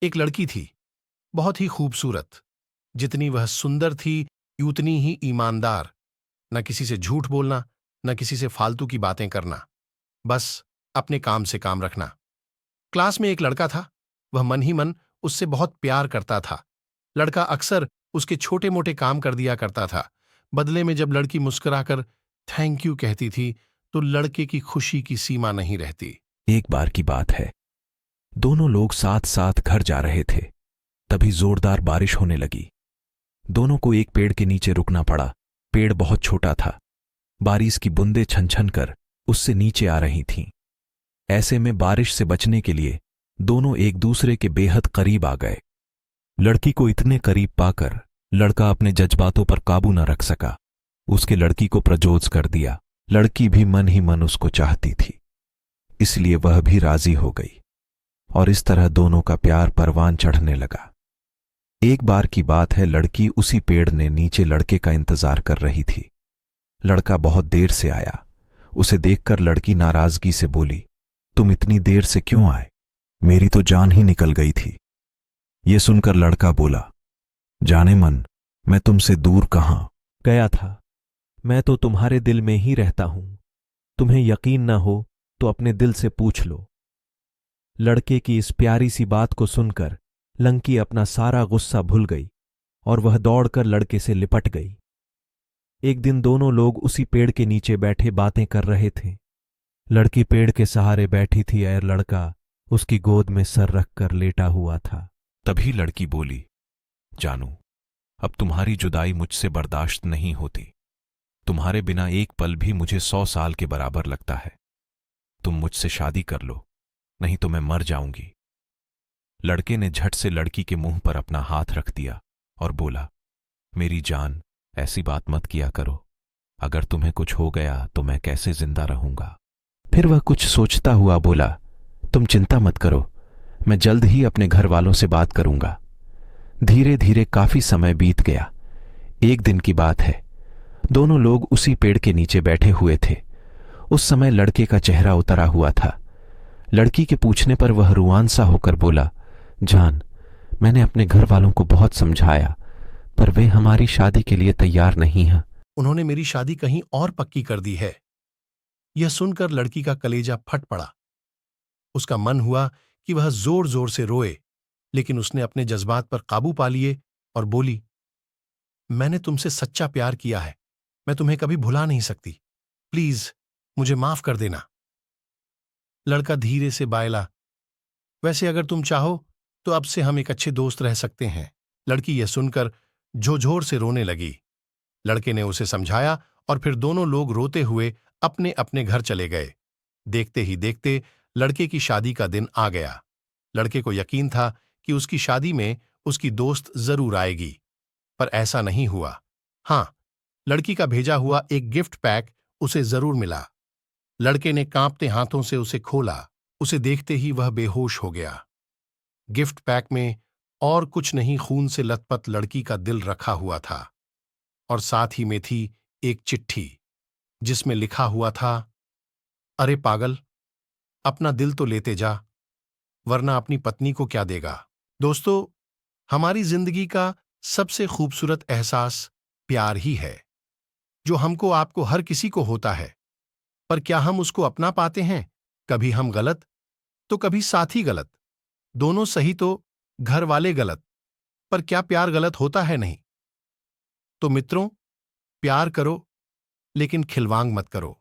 एक लड़की थी, बहुत ही खूबसूरत। जितनी वह सुंदर थी, उतनी ही ईमानदार। न किसी से झूठ बोलना, न किसी से फालतू की बातें करना, बस अपने काम से काम रखना। क्लास में एक लड़का था, वह मन ही मन उससे बहुत प्यार करता था। लड़का अक्सर उसके छोटे मोटे काम कर दिया करता था। बदले में जब लड़की मुस्कुराकर थैंक यू कहती थी, तो लड़के की खुशी की सीमा नहीं रहती। एक बार की बात है, दोनों लोग साथ साथ घर जा रहे थे। तभी जोरदार बारिश होने लगी। दोनों को एक पेड़ के नीचे रुकना पड़ा। पेड़ बहुत छोटा था। बारिश की बूंदें छन छन कर उससे नीचे आ रही थीं। ऐसे में बारिश से बचने के लिए दोनों एक दूसरे के बेहद करीब आ गए। लड़की को इतने करीब पाकर लड़का अपने जज्बातों पर काबू न रख सका। उसके लड़की को प्रपोज कर दिया। लड़की भी मन ही मन उसको चाहती थी, इसलिए वह भी राजी हो गई और इस तरह दोनों का प्यार परवान चढ़ने लगा। एक बार की बात है, लड़की उसी पेड़ ने नीचे लड़के का इंतजार कर रही थी। लड़का बहुत देर से आया। उसे देखकर लड़की नाराजगी से बोली, तुम इतनी देर से क्यों आए? मेरी तो जान ही निकल गई थी। ये सुनकर लड़का बोला, जाने मन, मैं तुमसे दूर कहां गया था। मैं तो तुम्हारे दिल में ही रहता हूं। तुम्हें यकीन न हो तो अपने दिल से पूछ लो। लड़के की इस प्यारी सी बात को सुनकर लंकी अपना सारा गुस्सा भूल गई और वह दौड़कर लड़के से लिपट गई। एक दिन दोनों लोग उसी पेड़ के नीचे बैठे बातें कर रहे थे। लड़की पेड़ के सहारे बैठी थी और लड़का उसकी गोद में सर रखकर लेटा हुआ था। तभी लड़की बोली, जानू, अब तुम्हारी जुदाई मुझसे बर्दाश्त नहीं होती। तुम्हारे बिना एक पल भी मुझे 100 साल के बराबर लगता है। तुम मुझसे शादी कर लो, नहीं तो मैं मर जाऊंगी। लड़के ने झट से लड़की के मुंह पर अपना हाथ रख दिया और बोला, मेरी जान, ऐसी बात मत किया करो। अगर तुम्हें कुछ हो गया तो मैं कैसे जिंदा रहूंगा। फिर वह कुछ सोचता हुआ बोला, तुम चिंता मत करो, मैं जल्द ही अपने घर वालों से बात करूंगा। धीरे धीरे काफी समय बीत गया। एक दिन की बात है, दोनों लोग उसी पेड़ के नीचे बैठे हुए थे। उस समय लड़के का चेहरा उतरा हुआ था। लड़की के पूछने पर वह रुआन सा होकर बोला, जान, मैंने अपने घर वालों को बहुत समझाया, पर वे हमारी शादी के लिए तैयार नहीं हैं। उन्होंने मेरी शादी कहीं और पक्की कर दी है। यह सुनकर लड़की का कलेजा फट पड़ा। उसका मन हुआ कि वह जोर जोर से रोए, लेकिन उसने अपने जज्बात पर काबू पा लिए और बोली, मैंने तुमसे सच्चा प्यार किया है। मैं तुम्हें कभी भुला नहीं सकती। प्लीज मुझे माफ कर देना। लड़का धीरे से बायला, वैसे अगर तुम चाहो तो अब से हम एक अच्छे दोस्त रह सकते हैं। लड़की यह सुनकर झोझोर से रोने लगी। लड़के ने उसे समझाया और फिर दोनों लोग रोते हुए अपने अपने घर चले गए। देखते ही देखते लड़के की शादी का दिन आ गया। लड़के को यकीन था कि उसकी शादी में उसकी दोस्त जरूर आएगी, पर ऐसा नहीं हुआ। हां, लड़की का भेजा हुआ एक गिफ्ट पैक उसे जरूर मिला। लड़के ने कांपते हाथों से उसे खोला। उसे देखते ही वह बेहोश हो गया। गिफ्ट पैक में और कुछ नहीं, खून से लथपथ लड़की का दिल रखा हुआ था और साथ ही में थी एक चिट्ठी जिसमें लिखा हुआ था, अरे पागल, अपना दिल तो लेते जा, वरना अपनी पत्नी को क्या देगा। दोस्तों, हमारी जिंदगी का सबसे खूबसूरत एहसास प्यार ही है, जो हमको आपको हर किसी को होता है। पर क्या हम उसको अपना पाते हैं? कभी हम गलत तो कभी साथी गलत। दोनों सही तो घर वाले गलत। पर क्या प्यार गलत होता है? नहीं। तो मित्रों, प्यार करो, लेकिन खिलवाड़ मत करो।